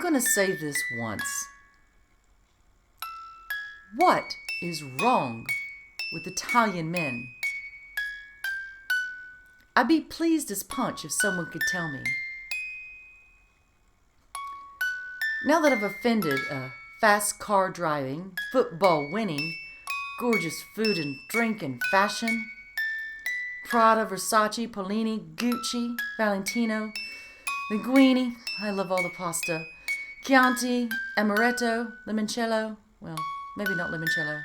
going to say this once. What is wrong with Italian men? I'd be pleased as punch if someone could tell me. Now that I've offended fast car driving, football winning, gorgeous food and drink and fashion, Prada, Versace, Polini, Gucci, Valentino, Linguini, I love all the pasta, Chianti, Amaretto, Limoncello, well, maybe not limoncello,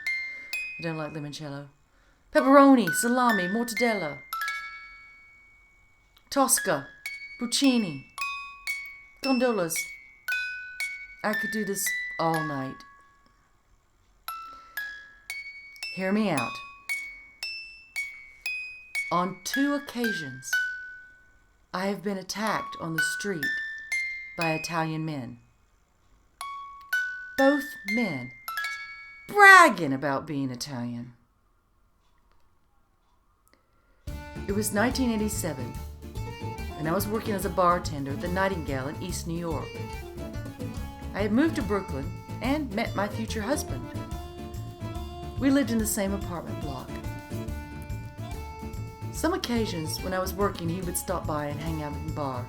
I don't like limoncello, pepperoni, salami, mortadella, Tosca, Puccini, gondolas. I could do this all night. Hear me out. On 2 occasions, I have been attacked on the street by Italian men. Both men bragging about being Italian. It was 1987, and I was working as a bartender at the Nightingale in East New York. I had moved to Brooklyn and met my future husband. We lived in the same apartment block. Some occasions when I was working, he would stop by and hang out at the bar.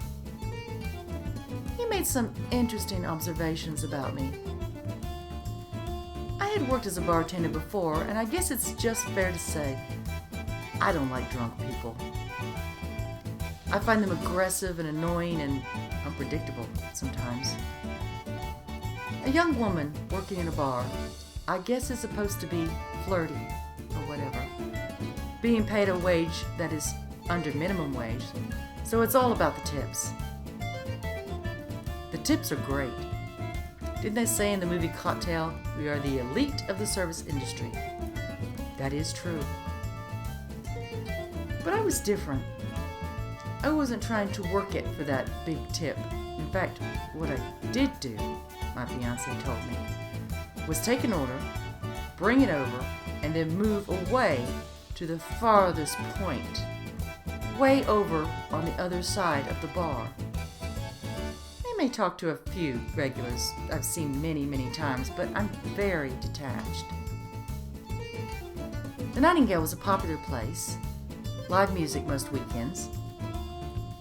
He made some interesting observations about me. I had worked as a bartender before, and I guess it's just fair to say I don't like drunk people. I find them aggressive and annoying and unpredictable sometimes. A young woman working in a bar, I guess, is supposed to be flirty or whatever, being paid a wage that is under minimum wage, so it's all about the tips. The tips are great. Didn't they say in the movie Cocktail, we are the elite of the service industry? That is true. But I was different. I wasn't trying to work it for that big tip. In fact, what I did do, my fiance told me, was take an order, bring it over, and then move away to the farthest point, way over on the other side of the bar. I may talk to a few regulars I've seen many, many times, but I'm very detached. The Nightingale was a popular place, live music most weekends.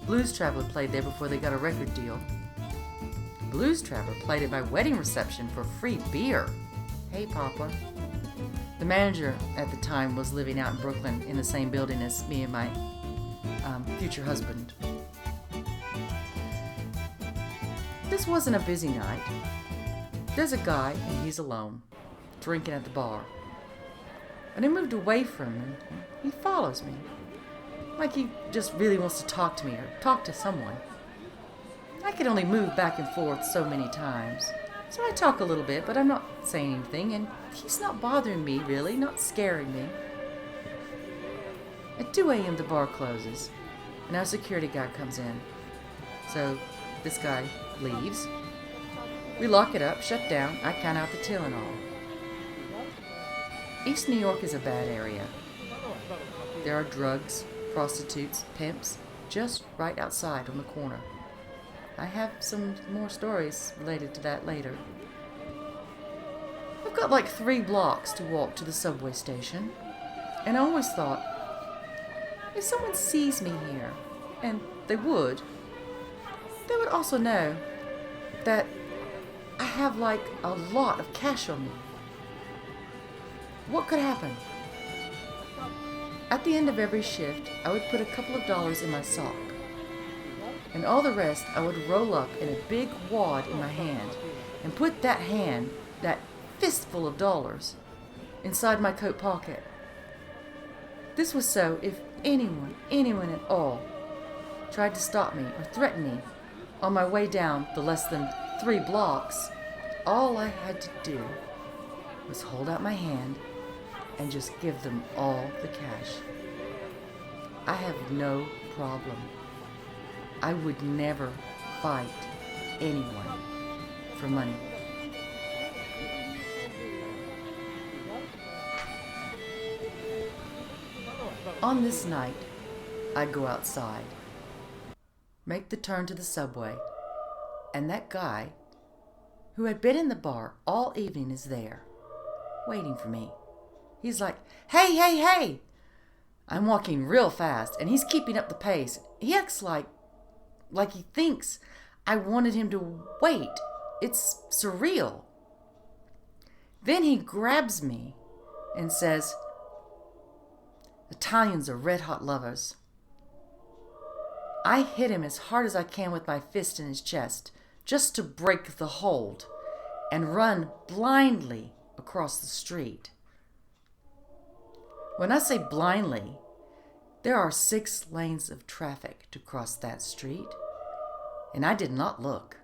Blues Traveler played there before they got a record deal. Blues Traveler played at my wedding reception for free beer. Hey, Papa. The manager at the time was living out in Brooklyn in the same building as me and my future husband. This wasn't a busy night. There's a guy, and he's alone, drinking at the bar. And I moved away from him. He follows me, like he just really wants to talk to me or talk to someone. I can only move back and forth so many times. So I talk a little bit, but I'm not saying anything, and he's not bothering me, really, not scaring me. At 2 a.m. the bar closes, and our security guy comes in. So this guy leaves. We lock it up, shut down, I count out the till and all. East New York is a bad area. There are drugs, prostitutes, pimps, just right outside on the corner. I have some more stories related to that later. I've got like 3 blocks to walk to the subway station, and I always thought, if someone sees me here, and they would also know that I have like a lot of cash on me. What could happen? At the end of every shift, I would put a couple of dollars in my sock, and all the rest I would roll up in a big wad in my hand and put that fistful of dollars, inside my coat pocket. This was so if anyone at all, tried to stop me or threaten me on my way down the less than 3 blocks, all I had to do was hold out my hand and just give them all the cash. I have no problem. I would never fight anyone for money. On this night, I'd go outside, make the turn to the subway, and that guy who had been in the bar all evening, is there, waiting for me. He's like, "Hey, hey, hey!" I'm walking real fast, and he's keeping up the pace. He acts like he thinks I wanted him to wait. It's surreal. Then he grabs me and says, "Italians are red-hot lovers." I hit him as hard as I can with my fist in his chest, just to break the hold, and run blindly across the street. When I say blindly, there are 6 lanes of traffic to cross that street, and I did not look.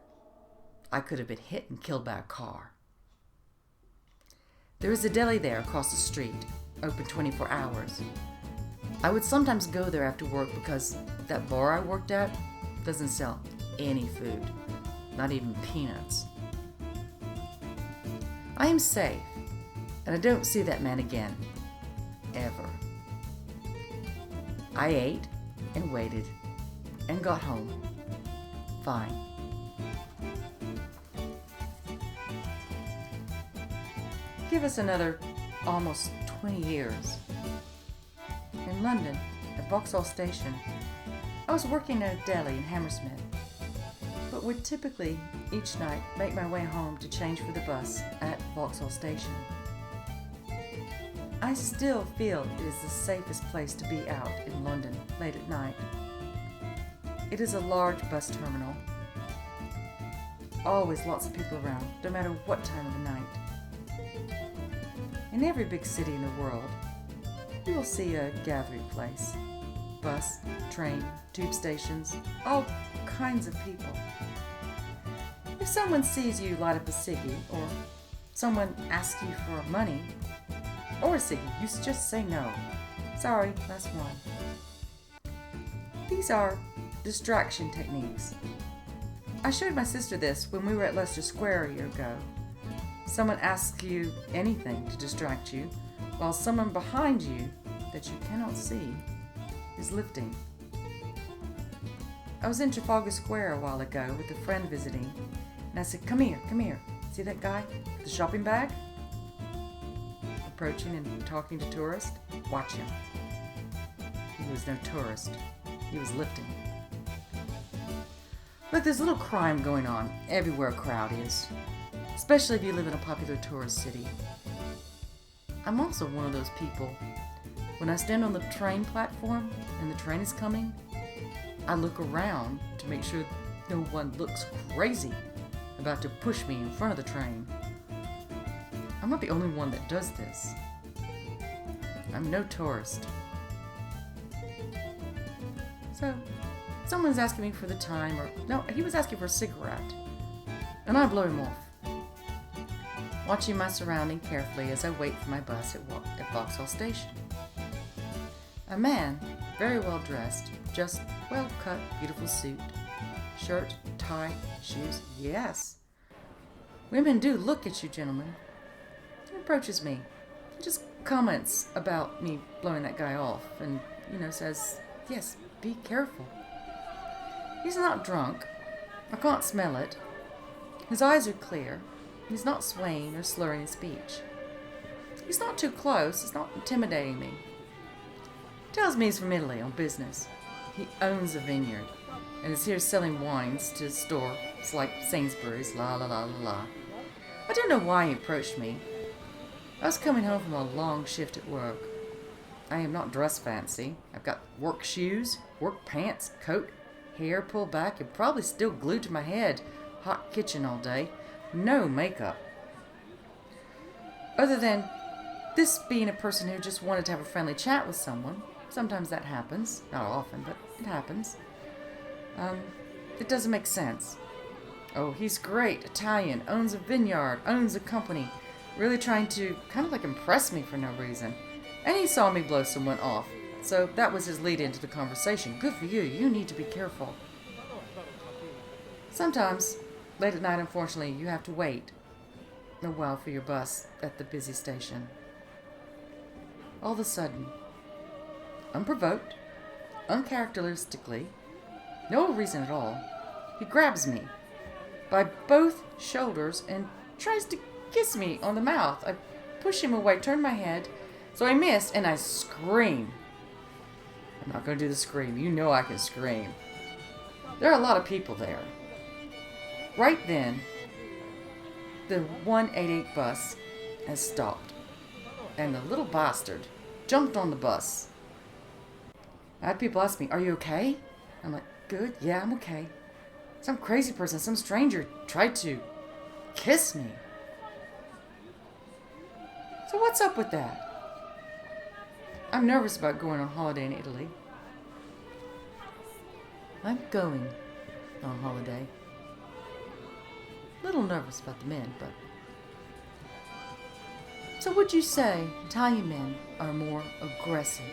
I could have been hit and killed by a car. There is a deli there across the street, open 24 hours. I would sometimes go there after work because that bar I worked at doesn't sell any food, not even peanuts. I am safe, and I don't see that man again, ever. I ate and waited and got home. Fine. Give us another almost 20 years. In London, at Vauxhall Station, I was working at a deli in Hammersmith, but would typically each night make my way home to change for the bus at Vauxhall Station. I still feel it is the safest place to be out in London late at night. It is a large bus terminal. Always lots of people around, no matter what time of the night. In every big city in the world, you will see a gathering place. Bus, train, tube stations, all kinds of people. If someone sees you light up a ciggy, or someone asks you for money, or a ciggy, you just say no. Sorry, last one. These are distraction techniques. I showed my sister this when we were at Leicester Square a year ago. Someone asks you anything to distract you, while someone behind you that you cannot see is lifting. I was in Trafalgar Square a while ago with a friend visiting, and I said, come here. See that guy with the shopping bag? Approaching and talking to tourists? Watch him. He was no tourist. He was lifting. Look, there's a little crime going on everywhere a crowd is, especially if you live in a popular tourist city. I'm also one of those people. When I stand on the train platform and the train is coming, I look around to make sure no one looks crazy about to push me in front of the train. I'm not the only one that does this. I'm no tourist. So, someone's asking me for the time, or no, he was asking for a cigarette, and I blow him off, watching my surrounding carefully as I wait for my bus at Vauxhall Station. A man, very well dressed, just well cut, beautiful suit, shirt, tie, shoes, yes. Women do look at you, gentlemen. He approaches me. He just comments about me blowing that guy off and, says, yes, be careful. He's not drunk. I can't smell it. His eyes are clear. He's not swaying or slurring his speech. He's not too close. He's not intimidating me. Tells me he's from Italy on business. He owns a vineyard and is here selling wines to his store. It's like Sainsbury's, la la la la la. I don't know why he approached me. I was coming home from a long shift at work. I am not dressed fancy. I've got work shoes, work pants, coat, hair pulled back and probably still glued to my head. Hot kitchen all day. No makeup. Other than this being a person who just wanted to have a friendly chat with someone. Sometimes that happens. Not often, but it happens. It doesn't make sense. Oh, he's great. Italian. Owns a vineyard. Owns a company. Really trying to kind of like impress me for no reason. And he saw me blow someone off. So that was his lead into the conversation. Good for you. You need to be careful. Sometimes, late at night, unfortunately, you have to wait a while for your bus at the busy station. All of a sudden, unprovoked, uncharacteristically, no reason at all, he grabs me by both shoulders and tries to kiss me on the mouth. I push him away, turn my head, so I miss, and I scream. I'm not going to do the scream. You know I can scream. There are a lot of people there. Right then, the 188 bus has stopped, and the little bastard jumped on the bus. I had people ask me, "Are you okay?" I'm like, "Good, yeah, I'm okay." Some crazy person, some stranger tried to kiss me. So what's up with that? I'm nervous about going on holiday in Italy. I'm going on holiday. A little nervous about the men, but... So would you say Italian men are more aggressive?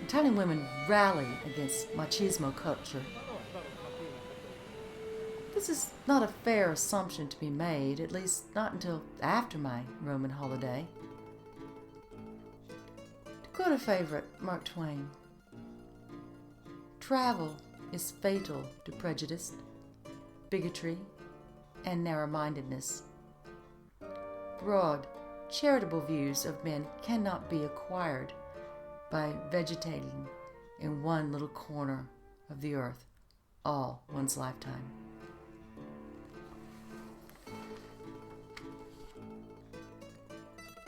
Italian women rally against machismo culture. This is not a fair assumption to be made, at least not until after my Roman holiday. To quote a favorite, Mark Twain, travel is fatal to prejudice, bigotry, and narrow-mindedness. Broad, charitable views of men cannot be acquired by vegetating in one little corner of the earth all one's lifetime.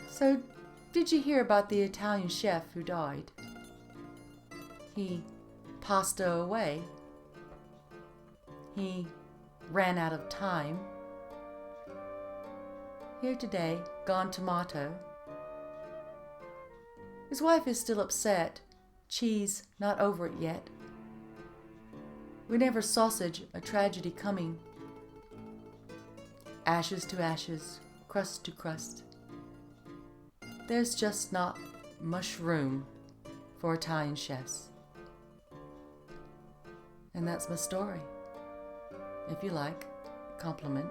So, did you hear about the Italian chef who died? He passed away. He ran out of time. Here today, gone tomato. His wife is still upset. Cheese not over it yet. We never sausage a tragedy coming. Ashes to ashes, crust to crust. There's just not much room for Italian chefs. And that's my story. If you like, compliment.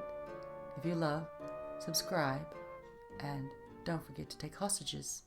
If you love, subscribe. And don't forget to take hostages.